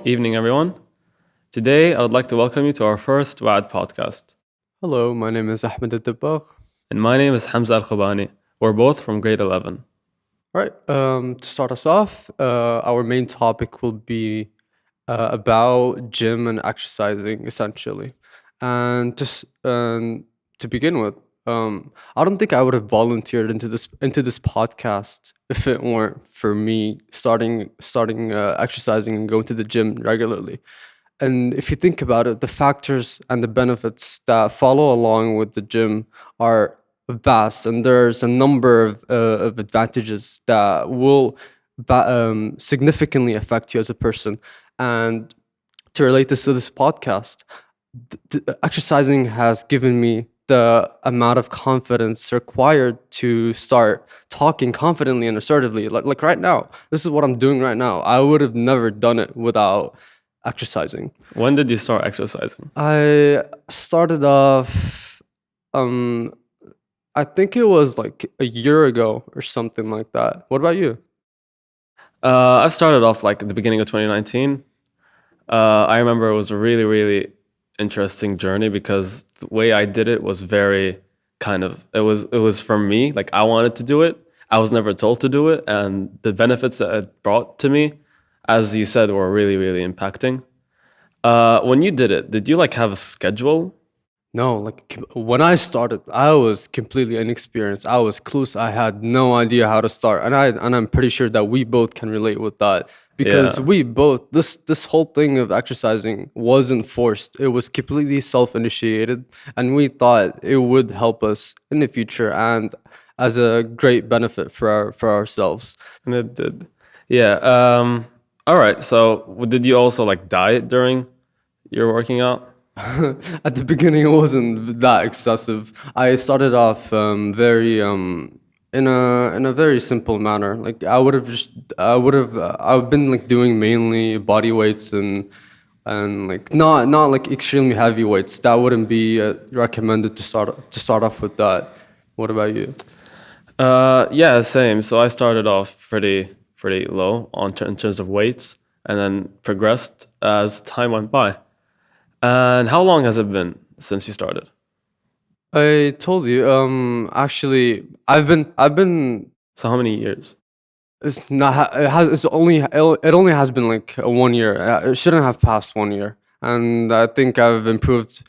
Evening, everyone. Today, I would like to welcome you to our first Waad podcast. Hello, my name is Ahmed Al-Dabbagh. And my name is Hamza Al-Khubani. We're both from grade 11. All right, to start us off, our main topic will be about gym and exercising, essentially. And to begin with, I don't think I would have volunteered into this podcast if it weren't for me starting exercising and going to the gym regularly. And if you think about it, the factors and the benefits that follow along with the gym are vast, and there's a number of advantages that will significantly affect you as a person. And to relate this to this podcast, exercising has given me the amount of confidence required to start talking confidently and assertively. Like right now, this is what I'm doing right now. I would have never done it without exercising. When did you start exercising? I started off, I think it was like a year ago or something like that. What about you? I started off like at the beginning of 2019. I remember it was a really, really interesting journey because the way I did it was very it was for me. Like I wanted to do it. I was never told to do it. And the benefits that it brought to me, as you said, were really, really impacting. When you did it, did you like have a schedule? No, like when I started, I was completely inexperienced. I was clueless. I had no idea how to start, and I'm pretty sure that we both can relate with that because Yeah. we both this whole thing of exercising wasn't forced. It was completely self-initiated, and we thought it would help us in the future and as a great benefit for ourselves. And it did. Yeah. All right. So did you also like diet during your working out? At the beginning, it wasn't that excessive. I started off very in a very simple manner. Like I've been like doing mainly body weights and like not like extremely heavy weights. That wouldn't be recommended to start off with that. What about you? Yeah, same. So I started off pretty low in terms of weights, and then progressed as time went by. And how long has it been since you started? I told you. Actually, I've been. So how many years? It's not. It has. It only has been like 1 year. It shouldn't have passed 1 year, and I think I've improved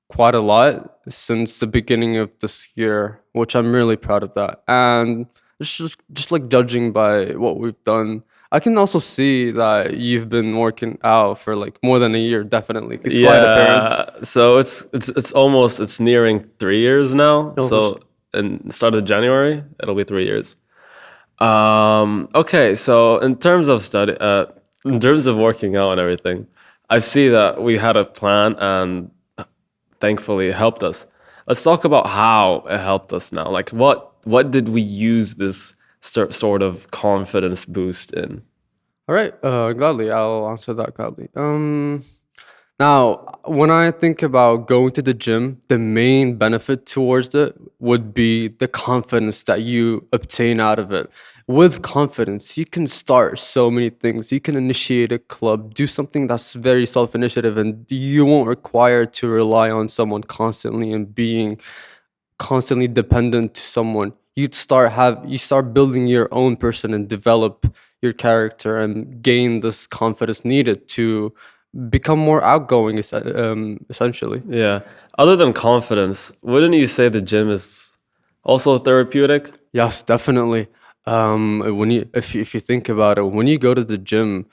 quite a lot since the beginning of this year, which I'm really proud of that. And it's just like judging by what we've done, I can also see that you've been working out for like more than a year. Definitely, it's quite apparent. Yeah. So it's nearing 3 years now. Almost. So in the start of January, it'll be 3 years. Okay. So in terms of working out and everything, I see that we had a plan and thankfully it helped us. Let's talk about how it helped us now. Like what did we use this sort of confidence boost in? All right, gladly, I'll answer that gladly. Now, when I think about going to the gym, the main benefit towards it would be the confidence that you obtain out of it. With confidence, you can start so many things. You can initiate a club, do something that's very self-initiative, and you won't require to rely on someone constantly and being constantly dependent to someone. You start building your own person and develop your character and gain this confidence needed to become more outgoing, essentially. Yeah. Other than confidence, wouldn't you say the gym is also therapeutic? Yes, definitely. If you think about it, when you go to the gym,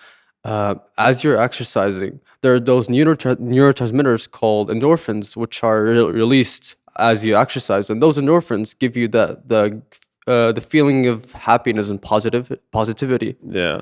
as you're exercising, there are those neurotransmitters called endorphins, which are released as you exercise, and those endorphins give you the feeling of happiness and positivity. Yeah.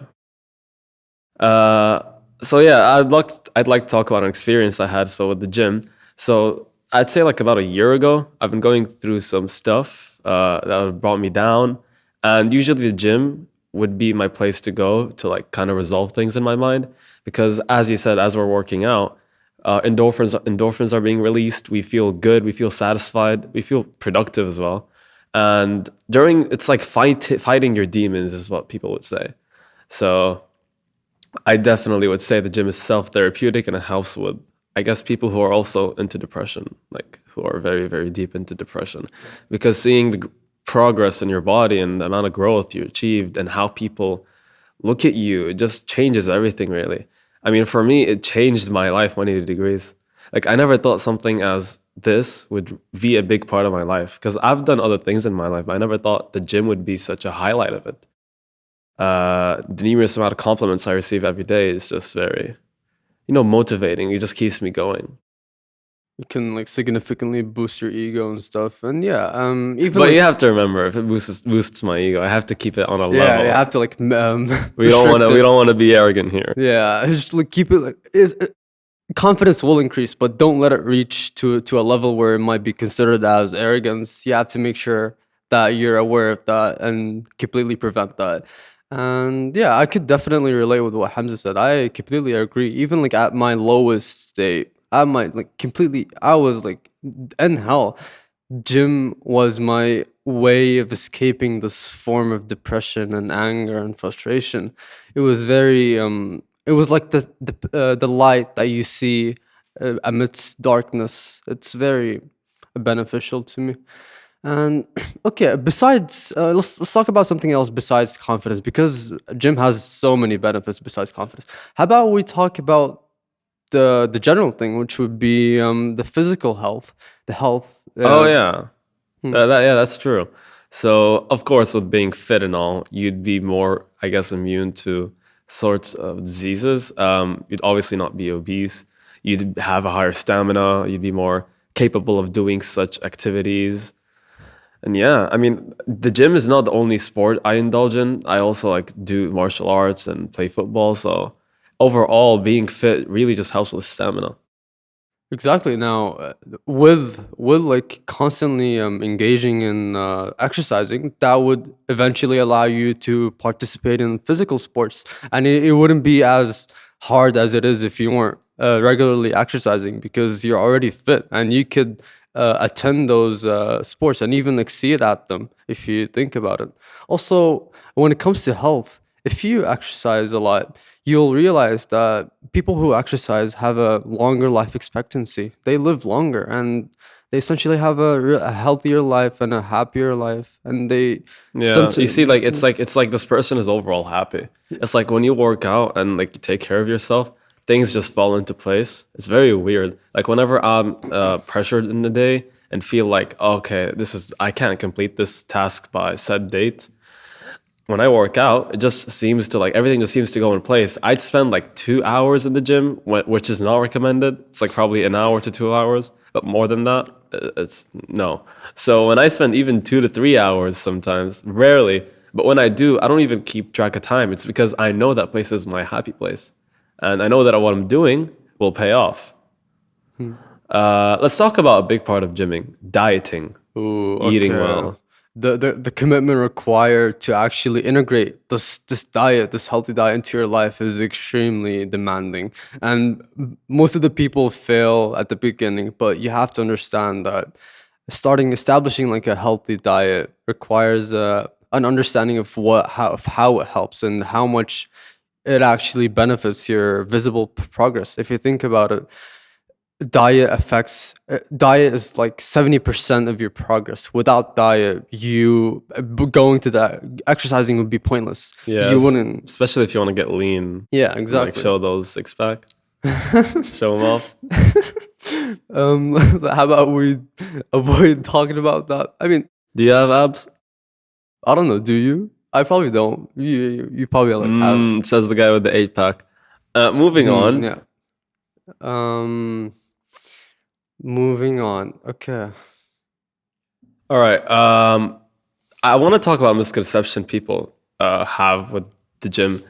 So yeah, I'd like to talk about an experience I had with the gym. So I'd say like about a year ago, I've been going through some stuff that brought me down, and usually the gym would be my place to go to like kind of resolve things in my mind because as you said, as we're working out, endorphins are being released. We feel good, we feel satisfied, we feel productive as well. And it's like fighting your demons is what people would say. So I definitely would say the gym is self-therapeutic and it helps with, I guess, people who are also into depression, like who are very, very deep into depression, because seeing the progress in your body and the amount of growth you achieved and how people look at you, it just changes everything, really. I mean, for me, it changed my life 180 degrees. Like, I never thought something as this would be a big part of my life because I've done other things in my life, but I never thought the gym would be such a highlight of it. The numerous amount of compliments I receive every day is just very, motivating. It just keeps me going. It can like significantly boost your ego and stuff. And yeah, even But like you have to remember, if it boosts my ego, I have to keep it on a yeah, you level. have to like We don't want restrict to. We it. don't want to be arrogant here. Yeah, just like keep it like confidence will increase, but don't let it reach to a level where it might be considered as arrogance. You have to make sure that you're aware of that and completely prevent that. And yeah, I could definitely relate with what Hamza said. I completely agree. Even like at my lowest state, I might like completely. I was like in hell. Gym was my way of escaping this form of depression and anger and frustration. It was very it was like the light that you see amidst darkness. It's very beneficial to me. And okay, besides let's talk about something else besides confidence, because gym has so many benefits besides confidence. How about we talk about the general thing, which would be the physical health, the health. Oh yeah, Hmm. yeah, that's true. So of course, with being fit and all, you'd be more, I guess, immune to sorts of diseases. You'd obviously not be obese. You'd have a higher stamina. You'd be more capable of doing such activities. And yeah, I mean, the gym is not the only sport I indulge in. I also like do martial arts and play football. So overall, being fit really just helps with stamina. Exactly. Now, with like constantly engaging in exercising, that would eventually allow you to participate in physical sports, and it wouldn't be as hard as it is if you weren't regularly exercising, because you're already fit and you could attend those sports and even exceed at them if you think about it. Also, when it comes to health, if you exercise a lot, you'll realize that people who exercise have a longer life expectancy. They live longer and they essentially have a healthier life and a happier life. And they Yeah, you see, sometimes it's like this person is overall happy. It's like when you work out and like you take care of yourself, things just fall into place. It's very weird. Like whenever I'm pressured in the day and feel like, okay, I can't complete this task by said date. When I work out, it just seems to like everything just seems to go in place. I'd spend like 2 hours in the gym, which is not recommended. It's like probably an hour to 2 hours, but more than that, it's no. So when I spend even 2 to 3 hours sometimes, rarely, but when I do, I don't even keep track of time. It's because I know that place is my happy place, and I know that what I'm doing will pay off. Let's talk about a big part of gymming: dieting, ooh, eating okay. well. The commitment required to actually integrate this diet, this healthy diet into your life is extremely demanding. And most of the people fail at the beginning, but you have to understand that establishing like a healthy diet requires an understanding of how it helps and how much it actually benefits your visible progress. If you think about it, diet is like 70% of your progress. Without diet, going to that exercising would be pointless. You Yes, wouldn't. especially if you want to get lean Yeah, and like exactly. show those six pack, show them off. How about we avoid talking about that? I mean, Do you have abs? I don't know. Do you? I probably don't. You probably like have. Says the guy with the 8 pack. Moving on. Yeah. Um. Moving on. Okay. All right. I want to talk about misconception people have with the gym.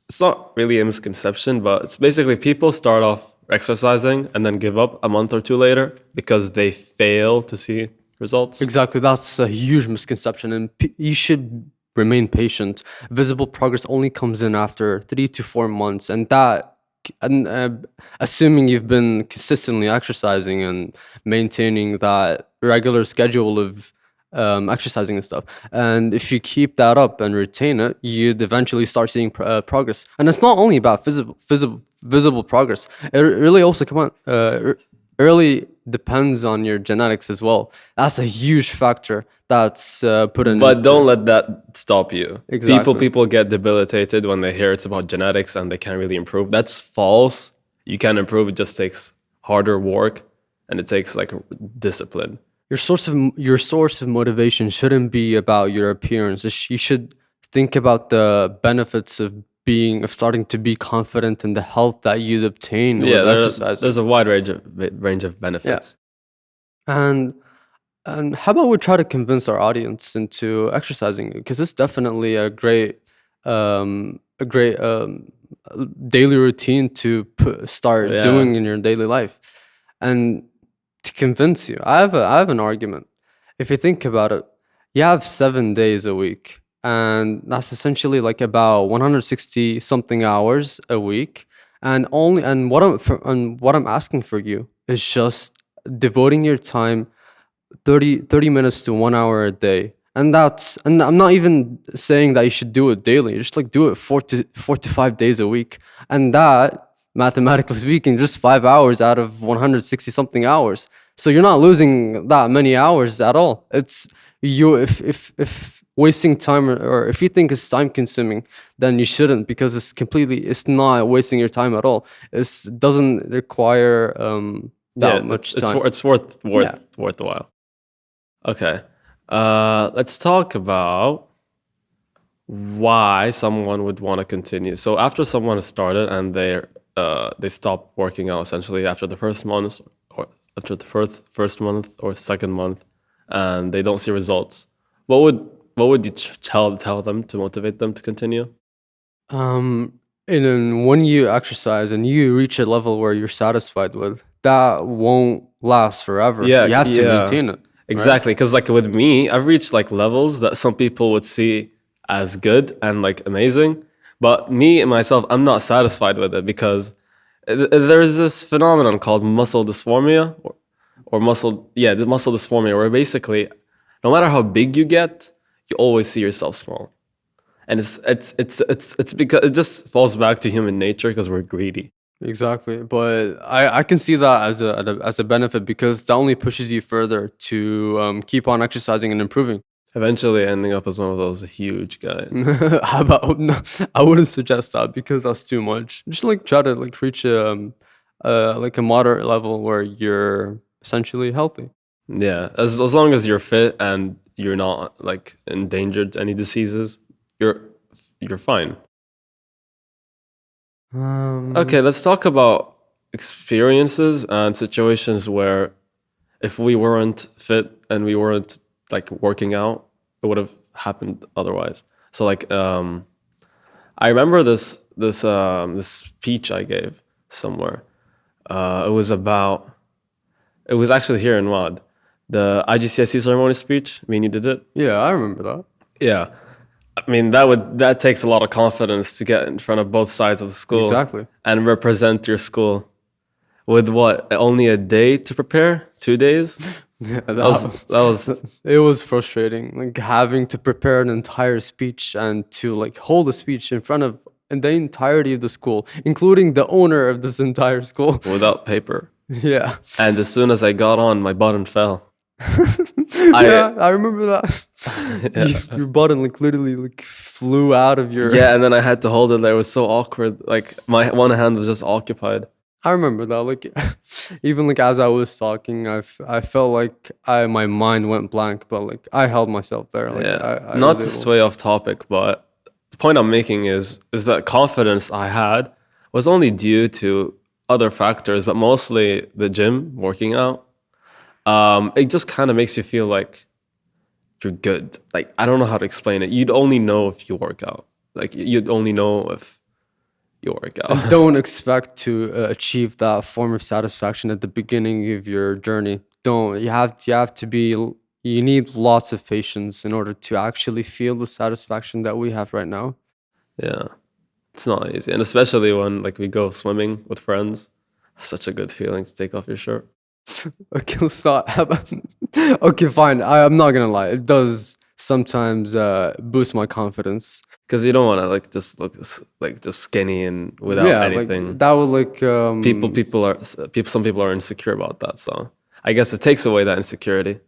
It's not really a misconception, but it's basically people start off exercising and then give up a month or two later because they fail to see results. Exactly, that's a huge misconception, and you should remain patient. Visible progress only comes in after 3 to 4 months, and assuming you've been consistently exercising and maintaining that regular schedule of exercising and stuff. And if you keep that up and retain it, you'd eventually start seeing progress. And it's not only about visible progress. It really also really depends on your genetics as well. That's a huge factor that's put in. But don't let that stop you. Exactly. People get debilitated when they hear it's about genetics and they can't really improve. That's false. You can improve. It just takes harder work, and it takes like discipline. Your source of motivation shouldn't be about your appearance. You should think about the benefits of starting to be confident in the health that you'd obtain with exercise. There's a wide range of benefits. And how about we try to convince our audience into exercising? Because it's definitely a great daily routine to start doing in your daily life. And to convince you, I have an argument. If you think about it, you have 7 days a week, and that's essentially like about 160 something hours a week. And what I'm asking for you is just devoting your time 30 minutes to 1 hour a day. And I'm not even saying that you should do it daily. Just like do it 4 to 5 days a week. And that, mathematically speaking, just 5 hours out of 160 something hours. So you're not losing that many hours at all. It's you if wasting time or if you think it's time consuming, then you shouldn't, because it's not wasting your time at all. It doesn't require that much time. It's worth the while. Okay. Let's talk about why someone would want to continue. So after someone has started and they stop working out essentially after the first month or after the first month or second month, and they don't see results, what would you tell them to motivate them to continue? When you exercise and you reach a level where you're satisfied with, that won't last forever. Yeah, you have to maintain it. Exactly, because like with me, I've reached like levels that some people would see as good and like amazing, but me and myself, I'm not satisfied with it, because there's this phenomenon called muscle dysphormia or the muscle dysphoria, where basically no matter how big you get, you always see yourself small, and it's because it just falls back to human nature because we're greedy. Exactly, but I can see that as a benefit, because that only pushes you further to keep on exercising and improving. Eventually ending up as one of those huge guys. How about no, I wouldn't suggest that, because that's too much. Just like try to like reach like a moderate level where you're essentially healthy. Yeah, as long as you're fit and you're not like endangered to any diseases, you're fine. Okay, let's talk about experiences and situations where if we weren't fit and we weren't like working out, it would have happened otherwise. So like I remember this speech I gave somewhere. It was actually here in Waad, the Igcse ceremony speech. I mean, you did it. Yeah, I remember that. Yeah, I mean that takes a lot of confidence to get in front of both sides of the school. Exactly. And represent your school with what, only a day to prepare? 2 days? Yeah, that was it was frustrating, like having to prepare an entire speech and to like hold a speech in front of the entirety of the school, including the owner of this entire school. without paper. Yeah. And as soon as I got on, my button fell. Yeah, I remember that. Yeah. Your button like literally like flew out of your. Yeah, and then I had to hold it there. It was so awkward. Like my one hand was just occupied. I remember that. Like, even like as I was talking, I felt like my mind went blank, but like I held myself there. Like, Yeah, I not was to able- sway off topic, but the point I'm making is that confidence I had was only due to other factors, but mostly the gym, working out. It just kind of makes you feel like you're good. Like, I don't know how to explain it. You'd only know if you work out. Like, you'd only know if you work out. And don't expect to achieve that form of satisfaction at the beginning of your journey. Don't. You have to be. You need lots of patience in order to actually feel the satisfaction that we have right now. Yeah, it's not easy, and especially when like we go swimming with friends, such a good feeling to take off your shirt. Okay, let's start. Okay, fine. I'm not gonna lie. It does sometimes boost my confidence. Because you don't want to like just look like just skinny and without Yeah, like anything. that would like Some people are insecure about that. So I guess it takes away that insecurity.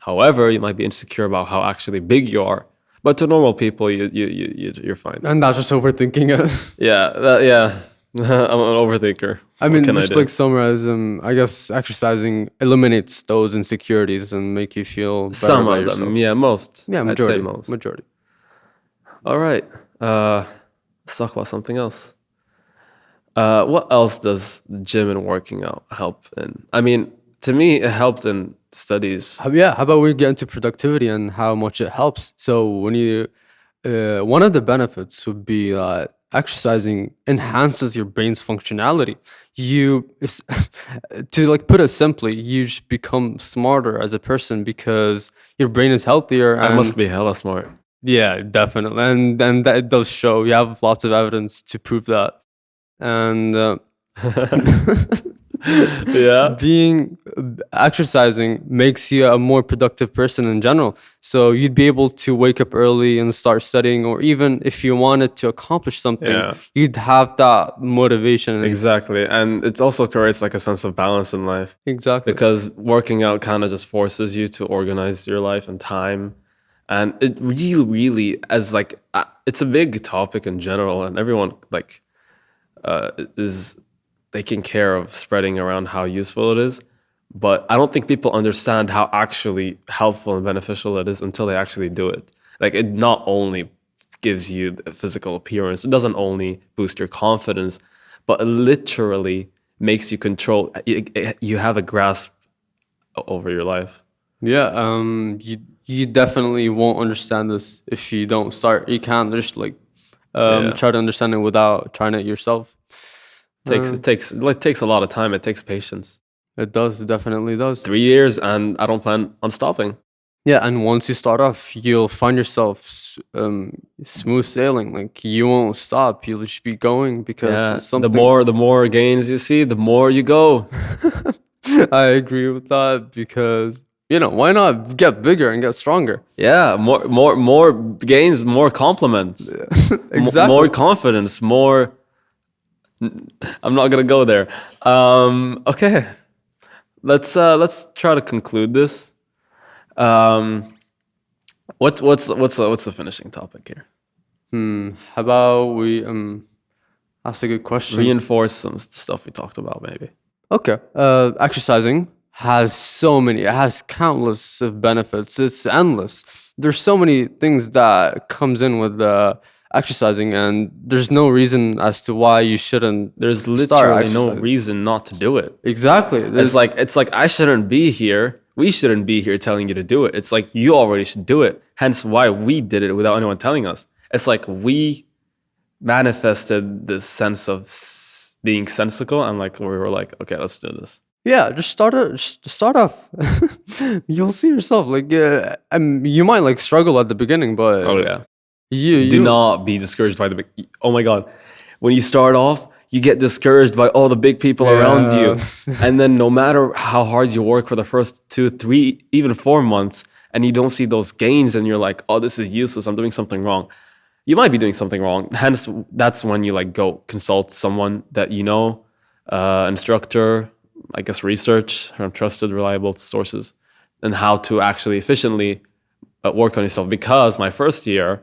However, you might be insecure about how actually big you are. But to normal people, you're fine. and that's just overthinking it. Yeah. I'm an overthinker. I What mean, can I just do? like summarize I guess exercising eliminates those insecurities and make you feel better Some about of them, yourself. yeah, most. Yeah, I'd say majority. most. Majority. All right. Let's talk about something else. What else does the gym and working out help in? I mean, to me, it helped in studies. Yeah, how about we get into productivity and how much it helps? So when you, one of the benefits would be that exercising enhances your brain's functionality. To like put it simply, you just become smarter as a person because your brain is healthier. I must And be hella smart. yeah, definitely, and that it does show. You have lots of evidence to prove that. And Yeah. being exercising makes you a more productive person in general. So you'd be able to wake up early and start studying, or even if you wanted to accomplish something, Yeah. you'd have that motivation. And Exactly. And it also creates like a sense of balance in life exactly. because working out kind of just forces you to organize your life and time. And it really, as like, it's a big topic in general, and everyone like is taking care of spreading around how useful it is. But I don't think people understand how actually helpful and beneficial it is until they actually do it. Like it not only gives you the physical appearance, it doesn't only boost your confidence, but it literally makes you control. You have a grasp over your life. Yeah, you definitely won't understand this if you don't start. You can't just like Yeah, try to understand it without trying it yourself. it takes a lot of time. It takes patience. It does, it definitely does. 3 years, and I don't plan on stopping. Yeah, and once you start off, you'll find yourself smooth sailing. Like you won't stop. You'll just be going because Yeah, it's something. the more gains you see, the more you go. I agree with that because why not get bigger and get stronger? Yeah, more gains, more compliments, Exactly. more confidence, more. I'm not gonna go there. Okay, let's try to conclude this. Um, what's the finishing topic here? How about we that's a good question. Reinforce some stuff we talked about, maybe. Okay. Exercising it has countless of benefits. It's endless. There's so many things that comes in with exercising, and there's no reason as to why you shouldn't. There's start literally no exercising. reason not to do it. Exactly. It's like I shouldn't be here. We shouldn't be here telling you to do it. It's like you already should do it. Hence why we did it without anyone telling us. It's like we manifested this sense of being sensical, and like we were like, okay, let's do this. Yeah, just start off. You'll see yourself. Like, you might like struggle at the beginning, but Oh yeah. you Do not be discouraged by the big. Oh my god, when you start off, you get discouraged by all the big people around you, and then no matter how hard you work for the first 2, 3, even 4 months, and you don't see those gains, and you're like, oh, this is useless. I'm doing something wrong. You might be doing something wrong. Hence, that's when you like go consult someone that you know, instructor, I guess research from trusted, reliable sources, and how to actually efficiently work on yourself. Because my first year,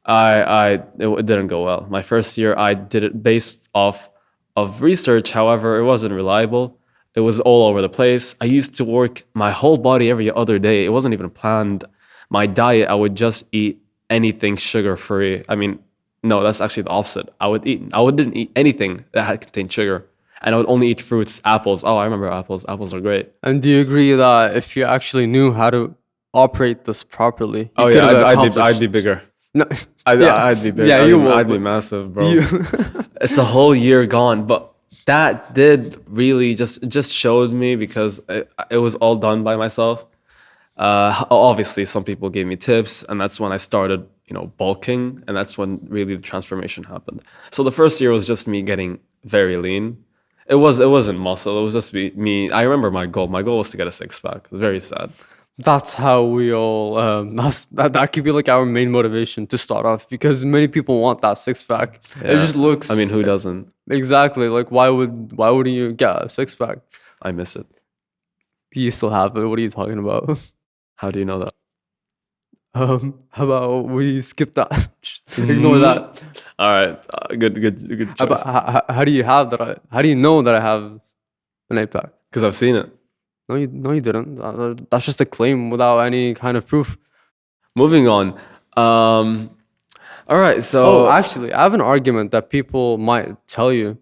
it didn't go well. My first year, I did it based off of research. However, it wasn't reliable. It was all over the place. I used to work my whole body every other day. It wasn't even planned. My diet, I would just eat anything sugar-free. I mean, no, that's actually the opposite. I wouldn't eat anything that had contained sugar. And I would only eat fruits, apples. Oh, I remember apples. Apples are great. And do you agree that if you actually knew how to operate this properly, Oh could yeah, have I'd be accomplished- bigger. No, I'd be big. Yeah, you will. I'd be but massive, bro. you- It's a whole year gone, but that did really just showed me because it was all done by myself. Obviously, some people gave me tips, and that's when I started, bulking, and that's when really the transformation happened. So the first year was just me getting very lean. It wasn't muscle. It was just me. I remember my goal. My goal was to get a six pack. It was very sad. That's how we all. That could be like our main motivation to start off, because many people want that six pack. It Yeah. just looks. I mean, who doesn't? Exactly. Like, why wouldn't you get a six pack? I miss it. You still have it. What are you talking about? How do you know that? How about we skip that? Ignore that. All right. Good How, choice. how do you have that? How do you know that I have an eight pack? Because I've seen it. No, you didn't. That's just a claim without any kind of proof. Moving on. All right. So Oh, actually, I have an argument that people might tell you.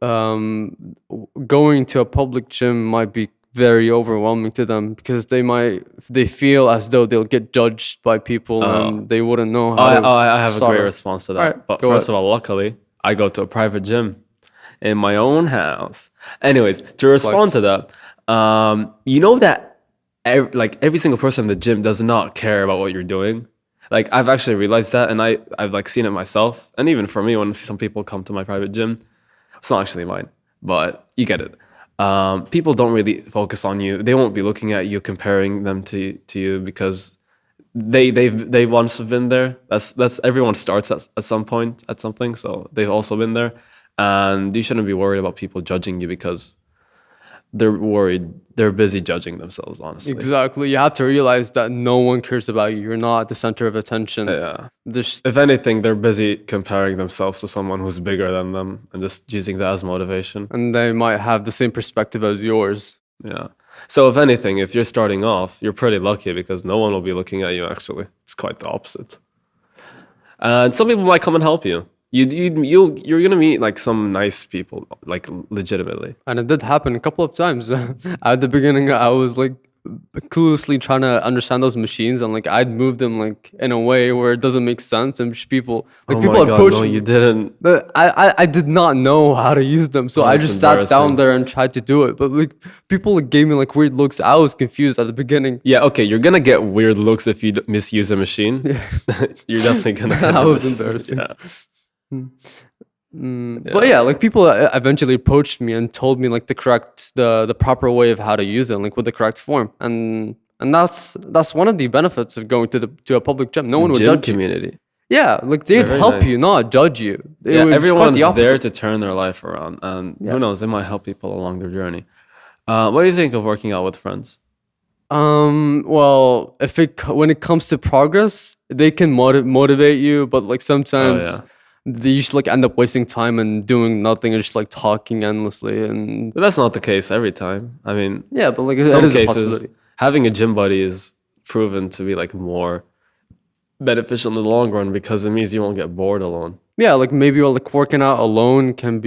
Going to a public gym might be very overwhelming to them, because they feel as though they'll get judged by people and they wouldn't know how to I have a start great it. response to that. Alright, But go first ahead. of all, luckily, I go to a private gym in my own house. Anyways, to respond Flex. to that, you know that every single person in the gym does not care about what you're doing. Like, I've actually realized that, and I've like seen it myself, and even for me, when some people come to my private gym, it's not actually mine, but you get it. People don't really focus on you. They won't be looking at you, comparing them to you, because they once have been there. That's everyone starts at some point at something, so they've also been there, and you shouldn't be worried about people judging you, because they're busy judging themselves, honestly. Exactly. You have to realize that no one cares about you. You're not the center of attention. Yeah. There's If anything, they're busy comparing themselves to someone who's bigger than them and just using that as motivation. and they might have the same perspective as yours. Yeah. So if anything, if you're starting off, you're pretty lucky, because no one will be looking at you, actually. It's quite the opposite. And some people might come and help you. You're gonna meet like some nice people, like legitimately. And it did happen a couple of times. At the beginning, I was like cluelessly trying to understand those machines, and like I'd move them like in a way where it doesn't make sense, and just people Oh people my God, approach no, me. you didn't. But I did not know how to use them, so I That's just sat down embarrassing. there and tried to do it. But like people like, gave me like weird looks. I was confused at the beginning. Yeah, okay, you're gonna get weird looks if you misuse a machine. You're definitely gonna get That was nervous. embarrassing. Yeah. But yeah, like people eventually approached me and told me like the proper way of how to use it, like with the correct form, and that's one of the benefits of going to a public gym. No one would Gym judge you. community. Yeah, like they'd Very help nice. you, not judge you. It Yeah, was quite everyone's the opposite. there to turn their life around, and Yeah. who knows, they might help people along their journey. What do you think of working out with friends? Well, when it comes to progress, they can motivate you, but like sometimes Oh, yeah. they just like end up wasting time and doing nothing and just like talking endlessly. And But that's not the case every time. I mean, yeah, but like it some is a cases, possibility. having a gym buddy is proven to be like more beneficial in the long run, because it means you won't get bored alone. Yeah, like maybe like working out alone can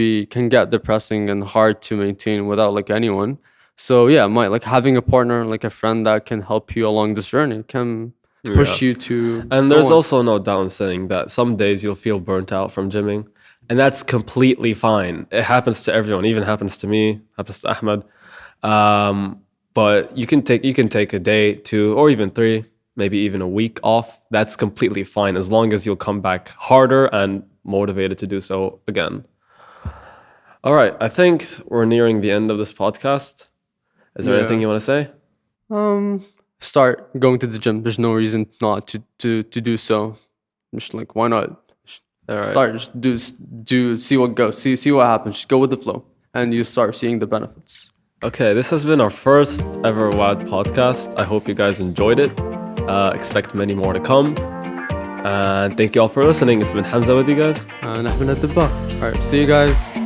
get depressing and hard to maintain without like anyone. So yeah, like having a partner, like a friend that can help you along this journey can push Yeah. you to And go there's on. also no doubt in saying that some days you'll feel burnt out from gymming, and that's completely fine. It happens to everyone, even happens to me, happens to Ahmed. But you can take a day, 2, or even 3, maybe even a week off. That's completely fine, as long as you'll come back harder and motivated to do so again. All right, I think we're nearing the end of this podcast. Is there Yeah. anything you want to say? Start going to the gym. There's no reason not to do so. Just like, why not? All right. Start, just do see what goes, see what happens. Just go with the flow, and you start seeing the benefits. Okay, this has been our first ever Waad podcast. I hope you guys enjoyed it. Expect many more to come. And thank you all for listening. It's been Hamza with you guys. And Ahmed at the bar. All right, see you guys.